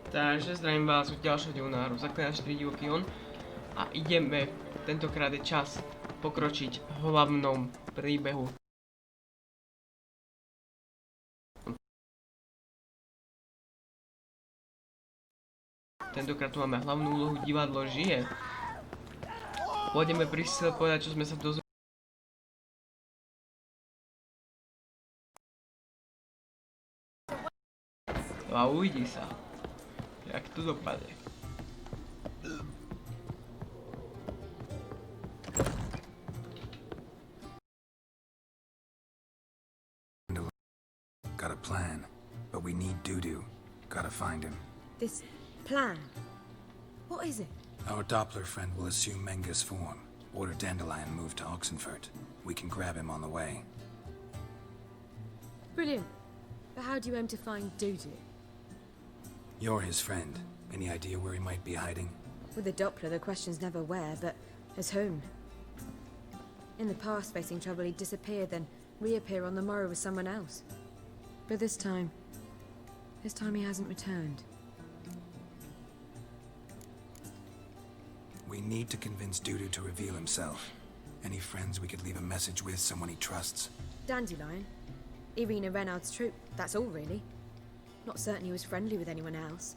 Takže zdravím vás od ďalšieho dielu na hru Zaklínač 3 divoký on a ideme, tentokrát je čas pokročiť v hlavnom príbehu. Tentokrát tu máme hlavnú úlohu Divadlo žije. Pôjdeme pri sile povedať, čo sme sa dozvedeli. A uvidí sa, jak to dopadne. Got a plan, but we need Dudu. Gotta find him. This plan? What is it? Our Doppler friend will assume Menga's form. Order Dandelion move to Oxenfurt. We can grab him on the way. Brilliant. But how do you aim to find Dudu? You're his friend. Any idea where he might be hiding? With the Doppler, the question's never where, but as whom. In the past, facing trouble, he'd disappear, then reappear on the morrow with someone else. But this time he hasn't returned. We need to convince Dudu to reveal himself. Any friends we could leave a message with, someone he trusts? Dandelion? Irina Renard's troop, that's all really. Not certain he was friendly with anyone else.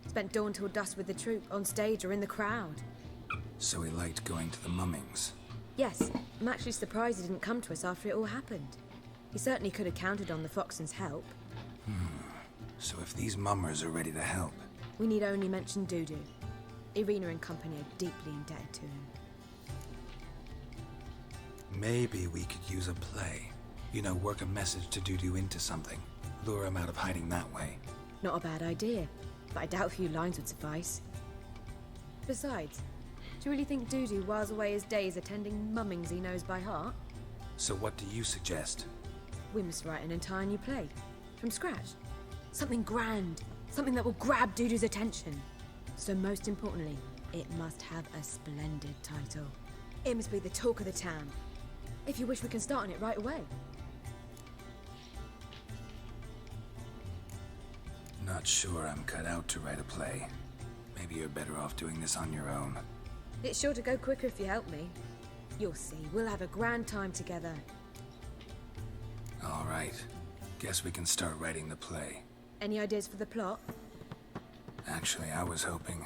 Spent dawn till dusk with the troop, on stage or in the crowd. So he liked going to the mummings. Yes, I'm actually surprised he didn't come to us after it all happened. He certainly could have counted on the Foxen's help. So if these mummers are ready to help... We need only mention Dudu. Irina and company are deeply indebted to him. Maybe we could use a play. You know, work a message to Dudu into something. Lure him out of hiding that way. Not a bad idea, but I doubt a few lines would suffice. Besides, do you really think Dudu whiles away his days attending mummings he knows by heart? So what do you suggest? We must write an entire new play. From scratch. Something grand. Something that will grab Dudu's attention. So most importantly, it must have a splendid title. It must be the talk of the town. If you wish, we can start on it right away. Not sure I'm cut out to write a play. Maybe you're better off doing this on your own. It's sure to go quicker if you help me. You'll see, we'll have a grand time together. All right. Guess we can start writing the play. Any ideas for the plot? Actually, I was hoping...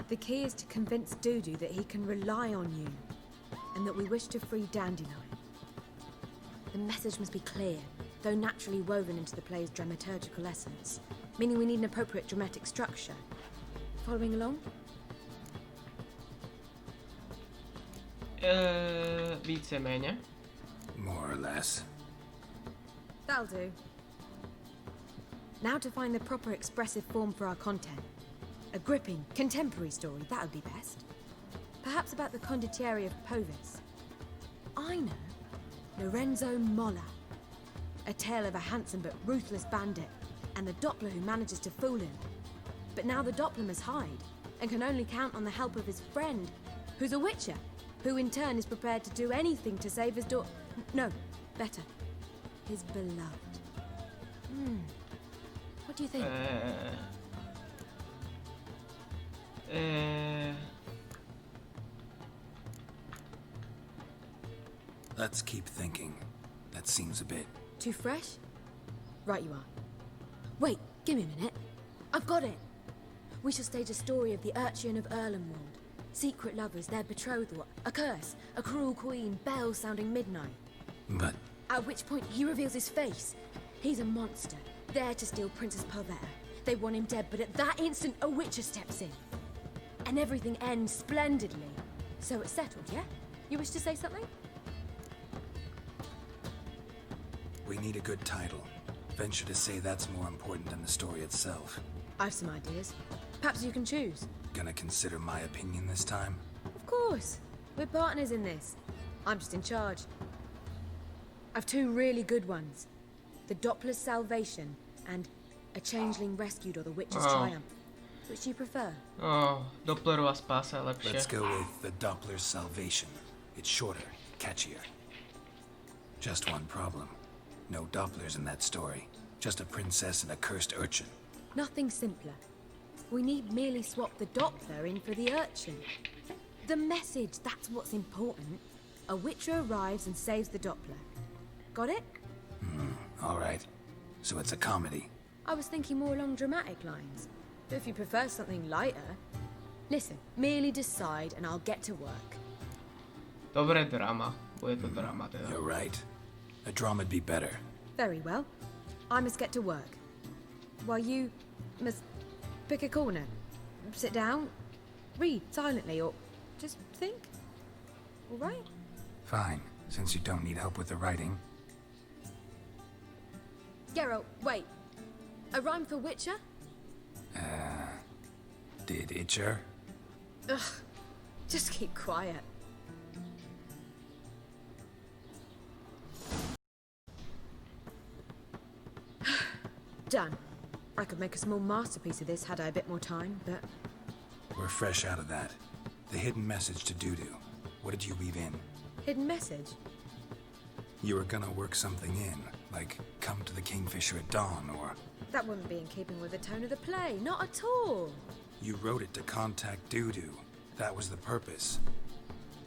The key is to convince Dudu that he can rely on you, and that we wish to free Dandelion. The message must be clear, though naturally woven into the play's dramaturgical essence, meaning we need an appropriate dramatic structure. Following along? Víceméně. More or less. That'll do. Now to find the proper expressive form for our content. A gripping, contemporary story, that would be best. Perhaps about the condottieri of Povis. I know. Lorenzo Molla. A tale of a handsome but ruthless bandit, and the Doppler who manages to fool him. But now the Doppler must hide, and can only count on the help of his friend, who's a witcher, who in turn is prepared to do anything to save his daughter. No, better. His beloved. What do you think? Let's keep thinking. That seems a bit... Too fresh? Right you are. Wait, give me a minute. I've got it! We shall stage a story of the Urcheon of Erlenwald. Secret lovers, their betrothal, a curse, a cruel queen, bells sounding midnight. But... At which point he reveals his face. He's a monster, there to steal Princess Pavetta. They want him dead, but at that instant a witcher steps in. And everything ends splendidly. So it's settled, yeah? You wish to say something? We need a good title. Venture to say that's more important than the story itself. I've some ideas. Perhaps you can choose. Gonna consider my opinion this time? Of course. We're partners in this. I'm just in charge. I've two really good ones. The Doppler's Salvation and A Changeling Rescued or the Witch's Triumph. Which do you prefer? Dopplerová spása je lepšie. Let's go with the Doppler's Salvation. It's shorter, catchier. Just one problem. No Dopplers in that story. Just a princess and a cursed urchin. Nothing simpler. We need merely swap the Doppler in for the urchin. The message, that's what's important. A witcher arrives and saves the Doppler. Got it? All right. So it's a comedy. I was thinking more along dramatic lines. But if you prefer something lighter... Listen, merely decide and I'll get to work. Dobre, drama. Bude to drama teda. You're right. A drama'd be better. Very well. I must get to work. While you must pick a corner. Sit down, read silently, or just think. All right? Fine, since you don't need help with the writing. Geralt, wait. A rhyme for Witcher? Did Itcher? Ugh. Just keep quiet. Done. I could make a small masterpiece of this had I a bit more time, but... We're fresh out of that. The hidden message to Dudu. What did you weave in? Hidden message? You were gonna work something in, like come to the Kingfisher at dawn, or... That wouldn't be in keeping with the tone of the play, not at all. You wrote it to contact Dudu. That was the purpose.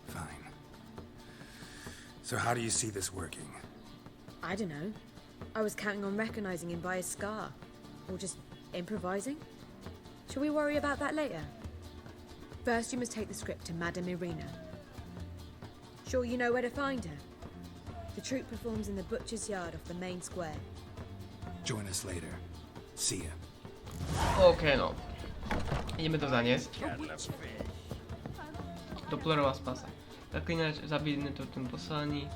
Fine. So how do you see this working? I don't know. I was counting on recognizing him by his scar. Or just improvising. Shall we worry about that later? First, you must take the script to Madame Irina. Sure you know where to find her? The troupe performs in the butcher's yard off the main square. Join us later. See ya. OK, no. Ideme to zaniesť. Dopplerová spasa. Zaklínač zabíjeme to v tom poslaní.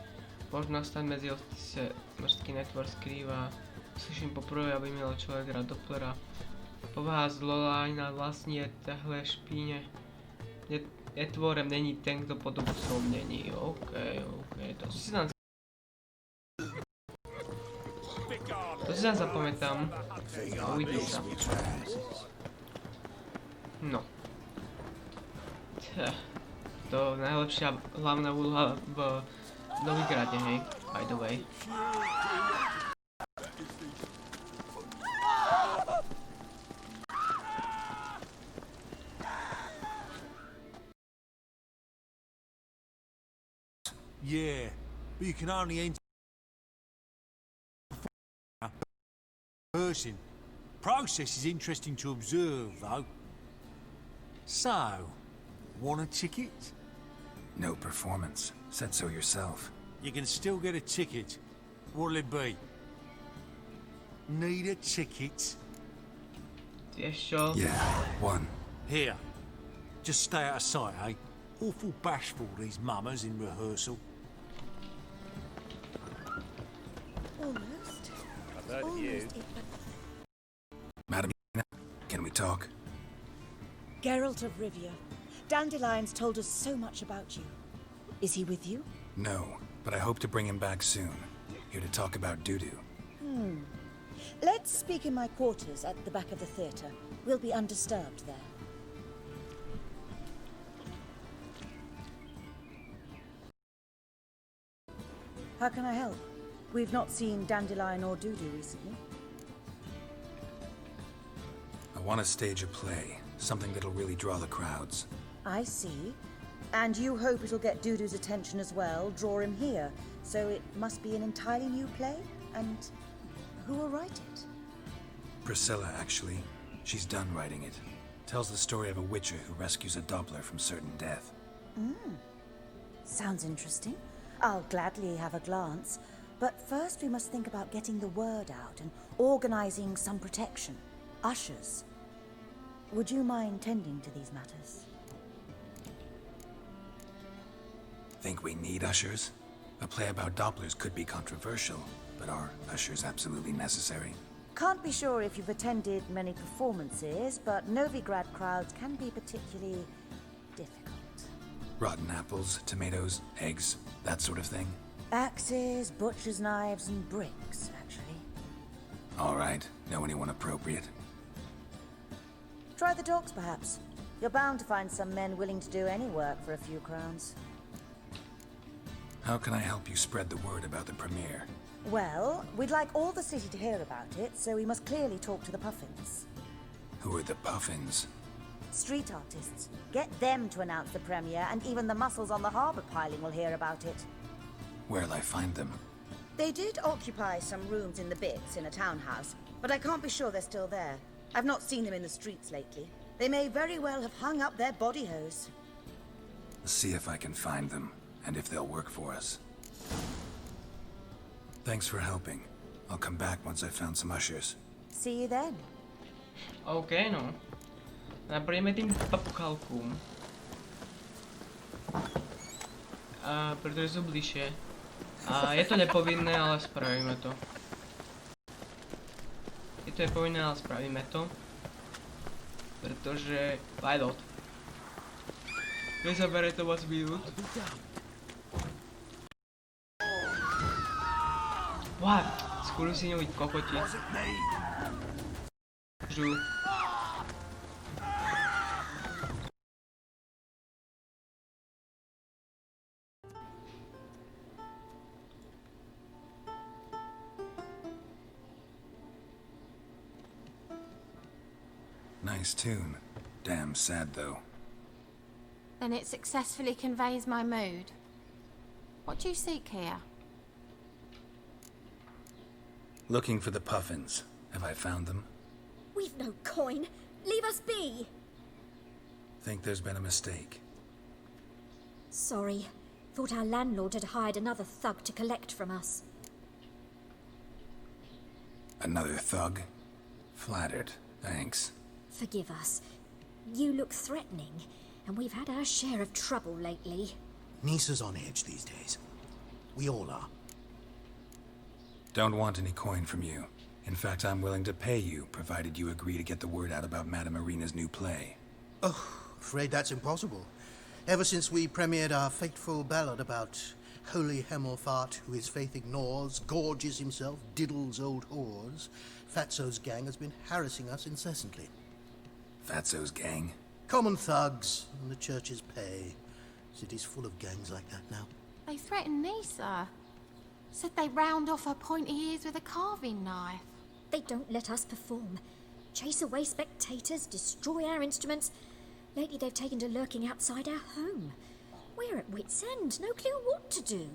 Možno stať medzi osty se mrzký netvor skrývá. Slyším poprvé, aby měl člověk rád Dopplera. Povaha zlolajná vlastní je téhle špíně. Netvorem není ten, kdo podobu svou mění. OK. To si nám... To si nám zapamätám. A uvidí sa. No. To najlepšia hlavná úloha v Novigrade, hej, by the way. Yeah, but you can only enter person. Process is interesting to observe, though. So, want a ticket? No performance. Said so yourself. You can still get a ticket. What'll it be? Need a ticket? Vieš čo? Yeah, one. Here. Just stay out of sight, eh? Awful bashful, these mummers in rehearsal. Almost. I've heard of you. Madam, can we talk? Geralt of Rivia. Dandelion's told us so much about you. Is he with you? No, but I hope to bring him back soon. Here to talk about Dudu. Let's speak in my quarters at the back of the theatre. We'll be undisturbed there. How can I help? We've not seen Dandelion or Dudu recently. I want to stage a play. Something that'll really draw the crowds. I see. And you hope it'll get Dudu's attention as well, draw him here. So it must be an entirely new play? And who will write it? Priscilla, actually. She's done writing it. Tells the story of a witcher who rescues a Doppler from certain death. Sounds interesting. I'll gladly have a glance. But first we must think about getting the word out and organizing some protection. Ushers. Would you mind tending to these matters? Think we need ushers? A play about Dopplers could be controversial, but are ushers absolutely necessary? Can't be sure if you've attended many performances, but Novigrad crowds can be particularly difficult. Rotten apples, tomatoes, eggs, that sort of thing? Axes, butcher's knives, and bricks, actually. All right. Know anyone appropriate? Try the dogs, perhaps. You're bound to find some men willing to do any work for a few crowns. How can I help you spread the word about the premiere? Well, we'd like all the city to hear about it, so we must clearly talk to the Puffins. Who are the Puffins? Street artists. Get them to announce the premiere, and even the muscles on the harbour piling will hear about it. Where'll I find them? They did occupy some rooms in the Bits in a townhouse, but I can't be sure they're still there. I've not seen them in the streets lately. They may very well have hung up their body hose. See if I can find them, and if they'll work for us. Thanks for helping. I'll come back once I've found some ushers. See you then. OK, no. Naprojeme tým papuchalkům. Protože sú bližšie. A je to nepovinné, ale spravíme to. Je to nepovinné, ale spravíme to. Pretože... Pilot. Nezabere to moc minút. What? Skúsi ňoviť kokoti. Žu. Nice tune. Damn sad, though. Then it successfully conveys my mood. What do you seek here? Looking for the Puffins. Have I found them? We've no coin. Leave us be. Think there's been a mistake. Sorry. Thought our landlord had hired another thug to collect from us. Another thug? Flattered. Thanks. Forgive us. You look threatening, and we've had our share of trouble lately. Nisa's on edge these days. We all are. Don't want any coin from you. In fact, I'm willing to pay you, provided you agree to get the word out about Madame Irina's new play. Oh, afraid that's impossible. Ever since we premiered our fateful ballad about holy Hemelfart, who his faith ignores, gorges himself, diddles old whores, Fatso's gang has been harassing us incessantly. Fatso's gang? Common thugs, and the church's pay. City's full of gangs like that now. They threatened Nisa. Said they round off her pointy ears with a carving knife. They don't let us perform. Chase away spectators, destroy our instruments. Lately they've taken to lurking outside our home. We're at wit's end, no clue what to do.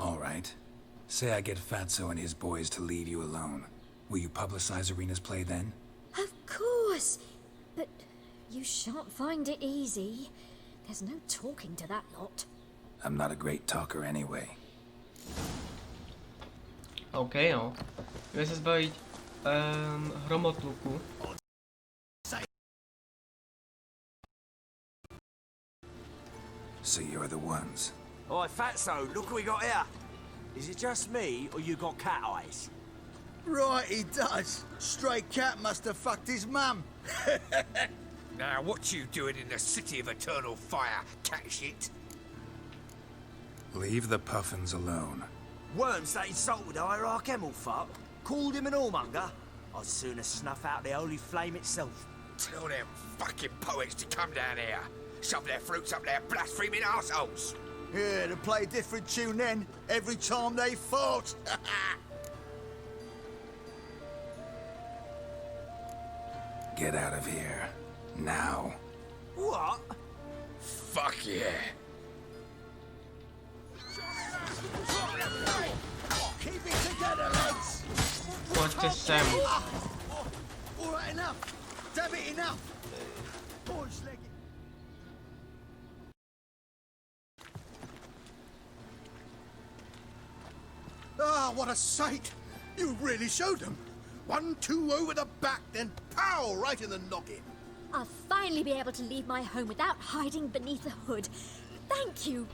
All right. Say I get Fatso and his boys to leave you alone. Will you publicize Irina's play then? Of course! But you shan't find it easy. There's no talking to that lot. I'm not a great talker anyway. OK, no. Ideme sa zbaviť hromotluku. So you're the ones. Oi, Fatso, look what we got here. Is it just me, or you got cat eyes? Right, he does. Stray cat must have fucked his mum. Now, what you doing in the city of eternal fire, cat shit? Leave the Puffins alone. Worms that insulted hierarch Hemelfart, called him an whoremonger. I'd sooner snuff out the holy flame itself. Tell them fucking poets to come down here. Shove their fruits up their blaspheming arseholes. Yeah, to play a different tune then, every time they fought. Get out of here. Now. What? Fuck yeah. Keep it together, lads. Poďte sem. All right, enough. Damn it, enough. Boys, leg it. Ah, what a sight! You really showed them. 1-2 over the back, then pow, right in the noggin. I'll finally be able to leave my home without hiding beneath the hood. Thank you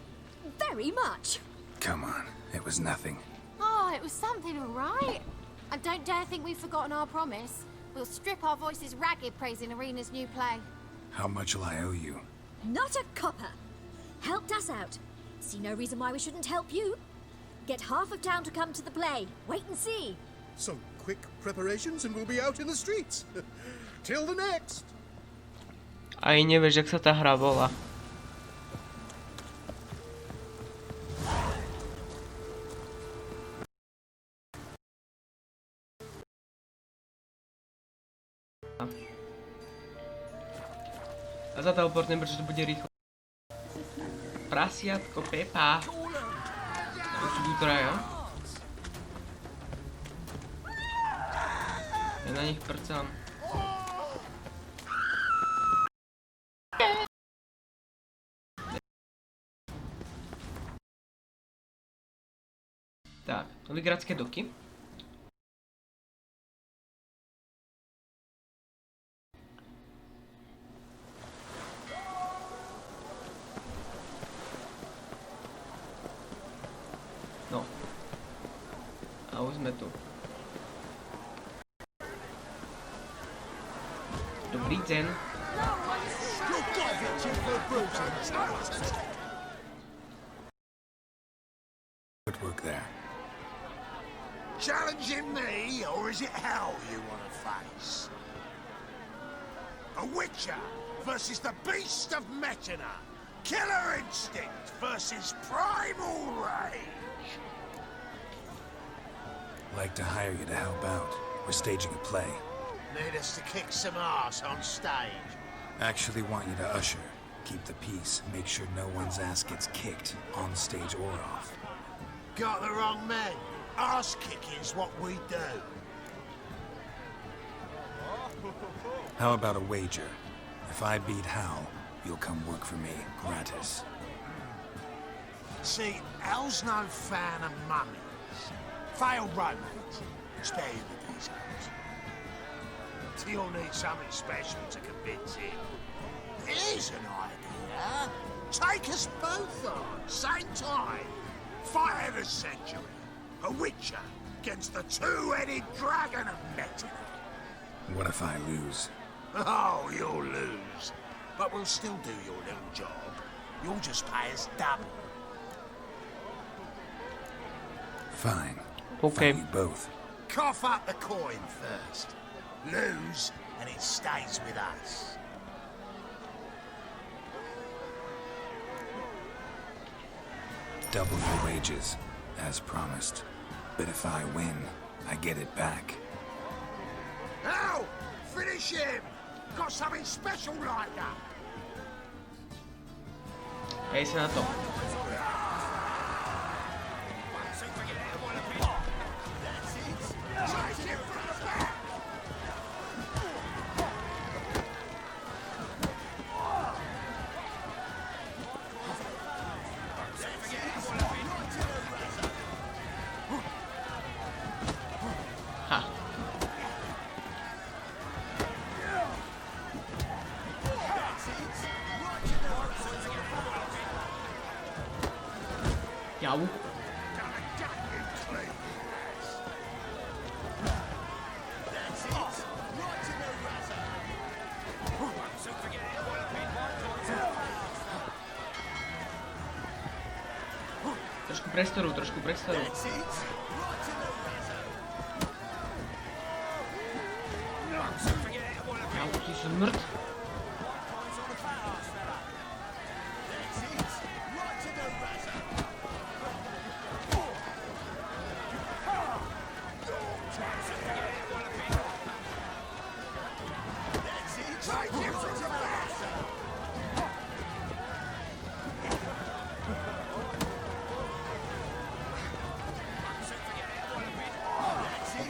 very much. Come on, it was nothing. Oh, it was something, all right. And don't dare think we've forgotten our promise. We'll strip our voices ragged praising Irina's new play. How much will I owe you? Not a copper. Helped us out. See no reason why we shouldn't help you. Get half of town to come to the play. Wait and see. Some quick preparations and we'll be out in the streets. Till the next. Aj nevieš, jak sa tá hra volá. A zateleportnem, pretože to bude rýchlo. Prasiatko Pepa. To sú tu traja. Ja na nich prcám. Tak, novigradské doky. No. A už sme tu. Dobrý den. Good work there. Challenging me, or is it hell you want to face? A witcher versus the beast of Metina. Killer instinct versus primal rage. Like to hire you to help out. We're staging a play. Need us to kick some ass on stage. Actually want you to usher. Keep the peace. Make sure no one's ass gets kicked, on stage or off. Got the wrong men. Ass kicking's what we do. How about a wager? If I beat Hal, you'll come work for me, gratis. See, Hal's no fan of mummies. Failed romance. Spare you the details. You'll need something special to convince him. Here's an idea. Take us both on, same time. Fight of the century. A witcher against the two-headed dragon of Metina. What if I lose? Oh, you'll lose. But we'll still do your little job. You'll just pay us double. Fine. Okay. Fight you both. Cough up the coin first. Lose, and it stays with us. Double your wages, as promised. But if I win, I get it back. Now, finish him! Got something special like that. Hej sa na to. Jau. Trošku priestoru, trošku priestoru. Jau, ty si mŕt.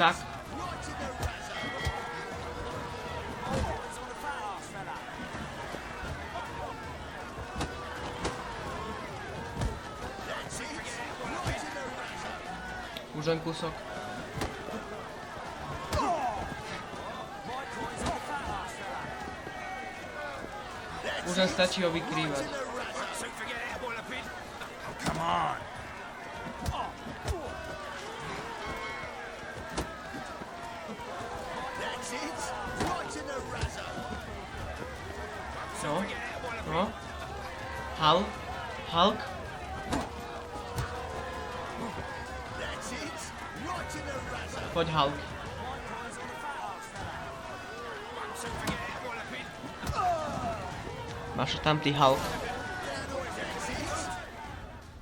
Tak. Už len kúsok. Už len stačí ho vykrývať. Come on. No, no. Hulk. Hulk. Poď Hulk. Máš tam ty Hulk.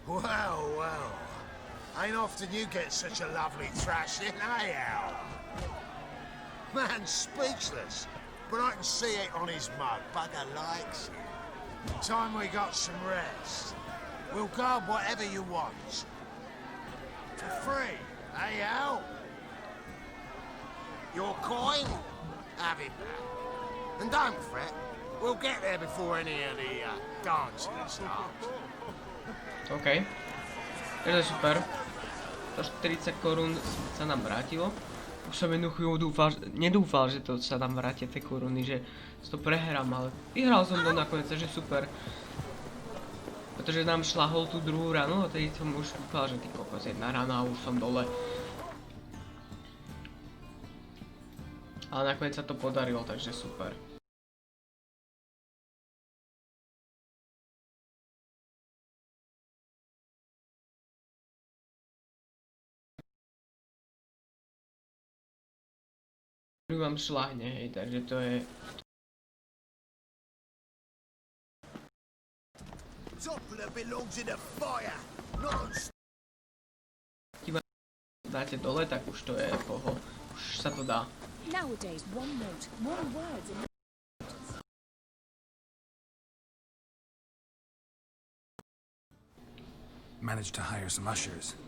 Well, well. Ain't often you get such a lovely thrashing, eh, Al? Man, speechless. but I can see it on his mug. Bugger likes it. Time we got some rest. We'll guard whatever you want. For free, eh, Al? Your coin? Have it back. And don't fret. We'll get there before any of the dancing starts. OK. Takže super. To 40 korún sa nám vrátilo. Už som jednu chvíľu nedúfal, že to sa nám vrátia tie koruny, že to prehrám, ale vyhral som to nakoniec, takže super. Pretože nám šlahol tú druhú ranu, a tedy som už dúfal, že ty kokos, jedna rana a už som dole. Ale nakoniec sa to podarilo, takže super. Vám šlahne, hej, takže to je... Keď dáte dole, tak už to je poho. Už sa to dá. Nowadays, one note, more words in... Managed to hire some ushers.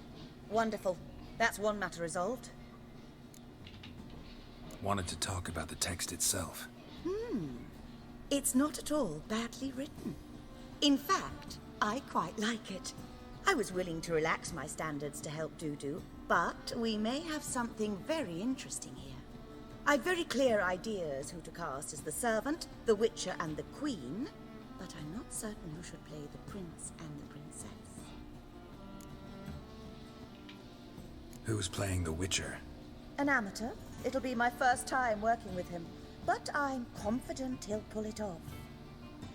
Wonderful. That's one matter resolved. Wanted to talk about the text itself. It's not at all badly written. In fact, I quite like it. I was willing to relax my standards to help Dudu, but we may have something very interesting here. I've very clear ideas who to cast as the servant, the witcher and the queen, but I'm not certain who should play the prince and the princess. Who's playing the Witcher? An amateur. It'll be my first time working with him, but I'm confident he'll pull it off.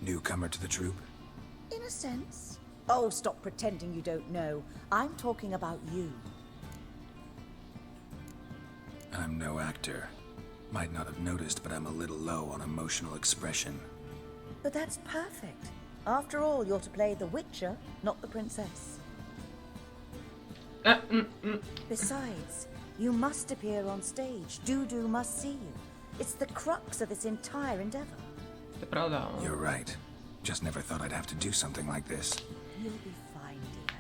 Newcomer to the troupe? In a sense. Oh, stop pretending you don't know. I'm talking about you. I'm no actor. Might not have noticed, but I'm a little low on emotional expression. But that's perfect. After all, you're to play the Witcher, not the princess. Besides, you must appear on stage. Dudu must see you. It's the crux of this entire endeavor. You're right. Just never thought I'd have to do something like this. You'll be fine, dear.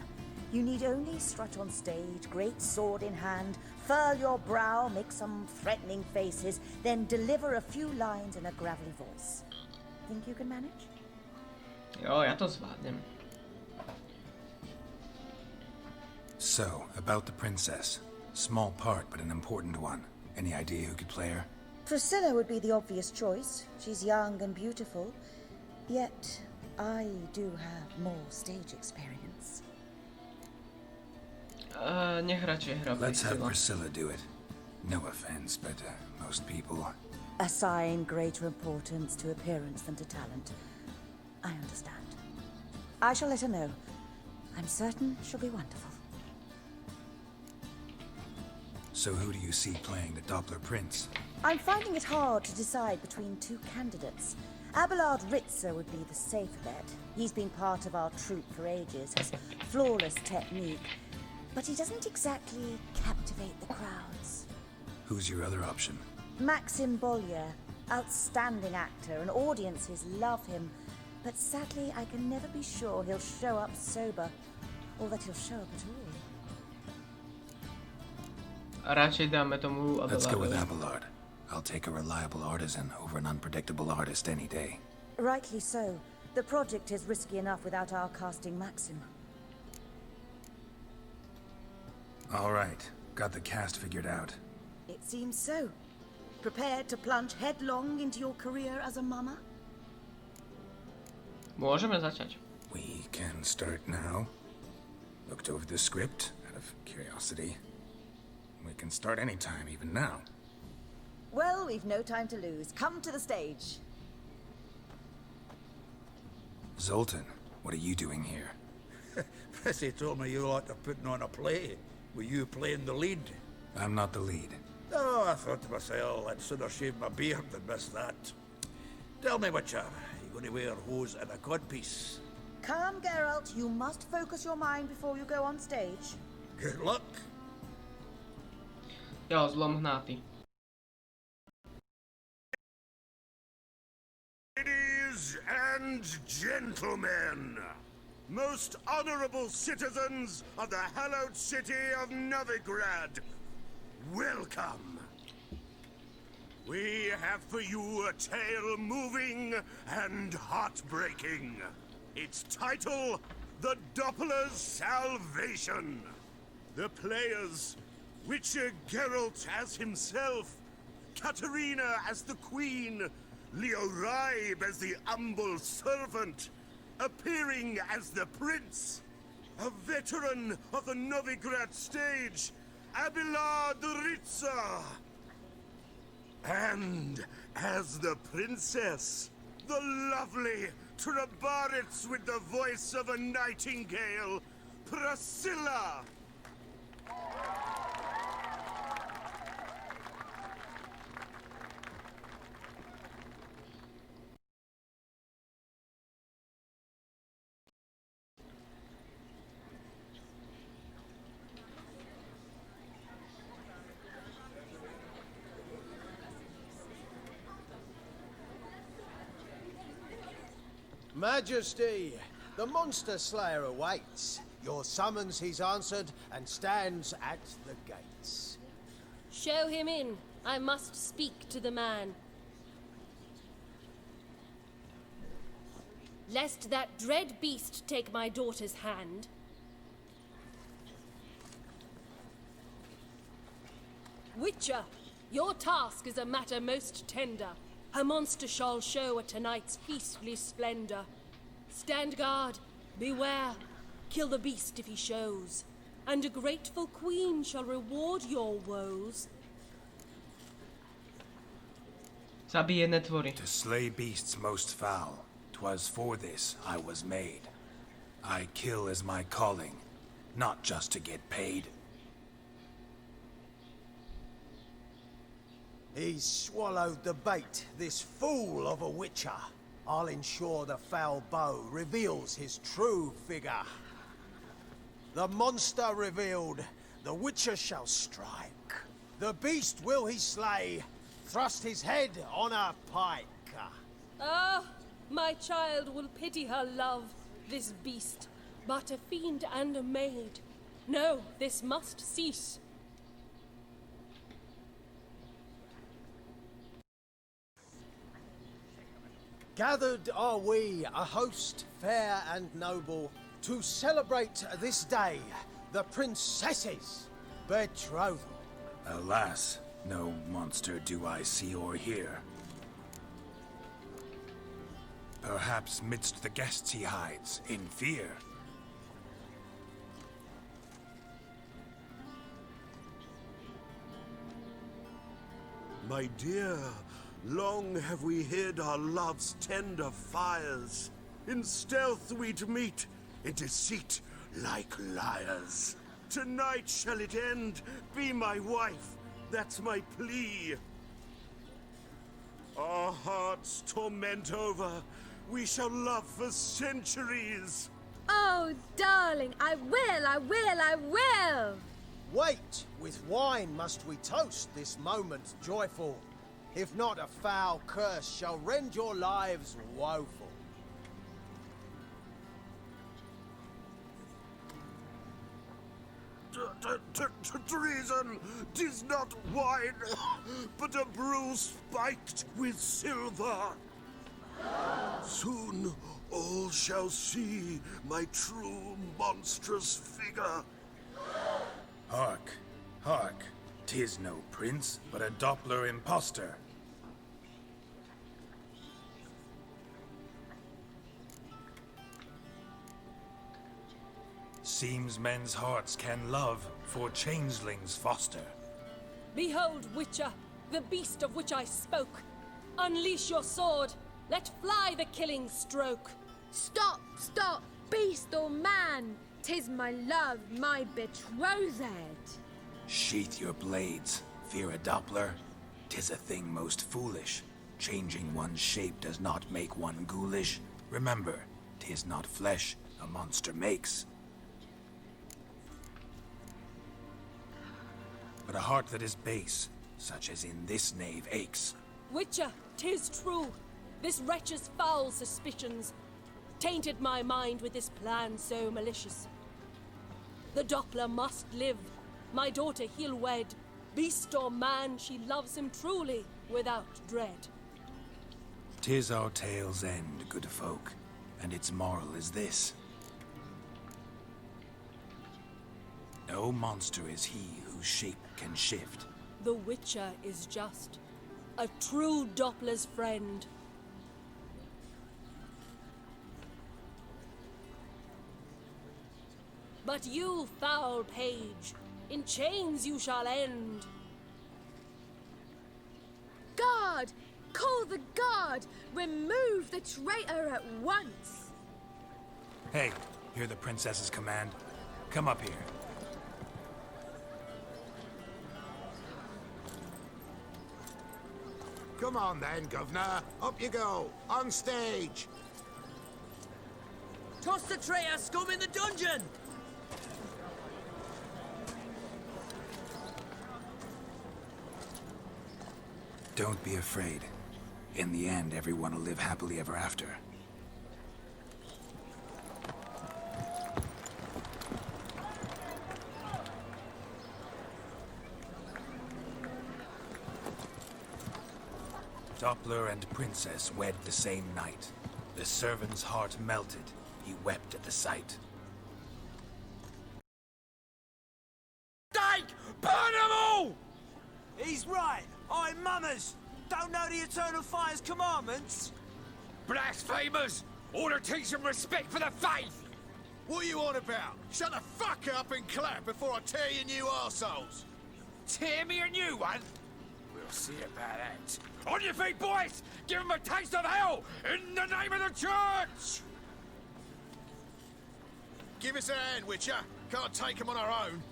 You need only strut on stage, great sword in hand, furl your brow, make some threatening faces, then deliver a few lines in a gravelly voice. Think you can manage? Jo, ja to zvládnem. So, about the princess. Small part, but an important one. Any idea who could play her? Priscilla would be the obvious choice. She's young and beautiful. Yet, I do have more stage experience. Nech radšej hra Let's have Priscilla. Priscilla do it. No offense, but most people... Assign greater importance to appearance than to talent. I understand. I shall let her know. I'm certain she'll be wonderful. So who do you see playing the Doppler Prince? I'm finding it hard to decide between two candidates. Abelard Ritzer would be the safe bet. He's been part of our troupe for ages, has flawless technique, but he doesn't exactly captivate the crowds. Who's your other option? Maxim Bollier, outstanding actor, and audiences love him, but sadly I can never be sure he'll show up sober, or that he'll show up at all. Radšej dáme tomu Let's go with Abelardovi. Abelard. I'll take a reliable artisan over an unpredictable artist any day. Rightly so. The project is risky enough without our casting Maxim. All right. Got the cast figured out. It seems so. Prepared to plunge headlong into your career as a mama? Môžeme začať. We can start now. Looked over the script out of curiosity. We can start anytime, even now. Well, we've no time to lose. Come to the stage. Zoltan, what are you doing here? Prissy told me you ought to putting on a play. Were you playing the lead? I'm not the lead. Oh, I thought to myself, I'd sooner shave my beard than miss that. Tell me, Witcher, you going to wear hose and a codpiece? Come, Geralt. You must focus your mind before you go on stage. Good luck. Jo, zlom hnátý. and gentlemen, most honorable citizens of the hallowed city of Novigrad, welcome. We have for you a tale moving and heartbreaking. Its title, The Doppler's Salvation. The players, Witcher Geralt as himself, Katarina as the Queen, Leo Raib as the humble servant, appearing as the Prince, a veteran of the Novigrad stage, Abelard Ritza, and as the Princess, the lovely Trabaritz with the voice of a nightingale, Priscilla. Majesty, the monster slayer awaits. Your summons he's answered and stands at the gates. Show him in. I must speak to the man. Lest that dread beast take my daughter's hand. Witcher, your task is a matter most tender. Her monster shall show at tonight's feastly splendor. Stand guard, beware, kill the beast if he shows, and a grateful queen shall reward your woes. Zabije netvory. To slay beasts most foul, 'twas for this I was made. I kill as my calling, not just to get paid. He's swallowed the bait, this fool of a witcher. I'll ensure the foul bow reveals his true figure. The monster revealed, the witcher shall strike. The beast will he slay, thrust his head on a pike. Ah, my child will pity her love, this beast, but a fiend and a maid. No, this must cease. Gathered are we, a host fair and noble, to celebrate this day, the princess's betrothal. Alas, no monster do I see or hear. Perhaps midst the guests he hides, in fear. My dear, long have we hid our love's tender fires. In stealth we'd meet, in deceit like liars. Tonight shall it end, be my wife, that's my plea. Our hearts torment over, we shall love for centuries. Oh, darling, I will! Wait, with wine must we toast this moment joyful. If not, a foul curse shall rend your lives woeful. Treason! 'Tis not wine, but a brew spiked with silver. Soon all shall see my true monstrous figure. Hark, hark, 'tis no prince, but a Doppler impostor. Seems men's hearts can love, for changelings foster. Behold, Witcher, the beast of which I spoke. Unleash your sword. Let fly the killing stroke. Stop, stop, beast or man! 'Tis my love, my betrothed. Sheath your blades, fear a Doppler. 'Tis a thing most foolish. Changing one's shape does not make one ghoulish. Remember, 'tis not flesh a monster makes, but a heart that is base, such as in this knave aches. Witcher, 'tis true. This wretch's foul suspicions tainted my mind with this plan so malicious. The Doppler must live. My daughter he'll wed. Beast or man, she loves him truly, without dread. 'Tis our tale's end, good folk, and its moral is this. No monster is he whose shape can shift. The Witcher is just a true Doppler's friend. But you, foul page, in chains you shall end. Guard! Call the guard! Remove the traitor at once! Hey, hear the princess's command? Come up here. Come on then, Governor. Up you go. On stage. Toss the traitor scum in the dungeon! Don't be afraid. In the end, everyone will live happily ever after. Doppler and Princess wed the same night. The servant's heart melted. He wept at the sight. Dake! Burn them all! He's right. I, mummers, don't know the Eternal Fire's commandments. Blasphemers! Order teach them respect for the faith! What are you on about? Shut the fuck up and clap before I tear you new arseholes! Tear me a new one? We'll see about that. On your feet, boys! Give them a taste of hell in the name of the church! Give us a hand, Witcher. Can't take them on our own.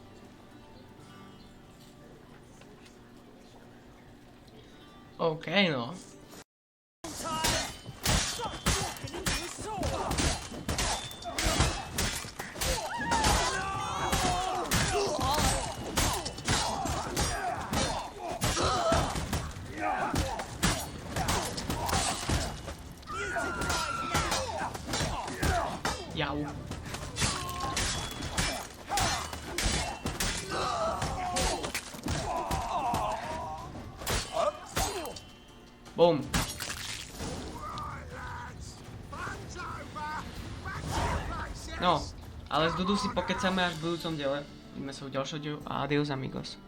OK, no. Jau. Boom. No, ale z Dudu si pokecáme až v budúcom diele. Vidíme sa v ďalšom dielu a adios amigos.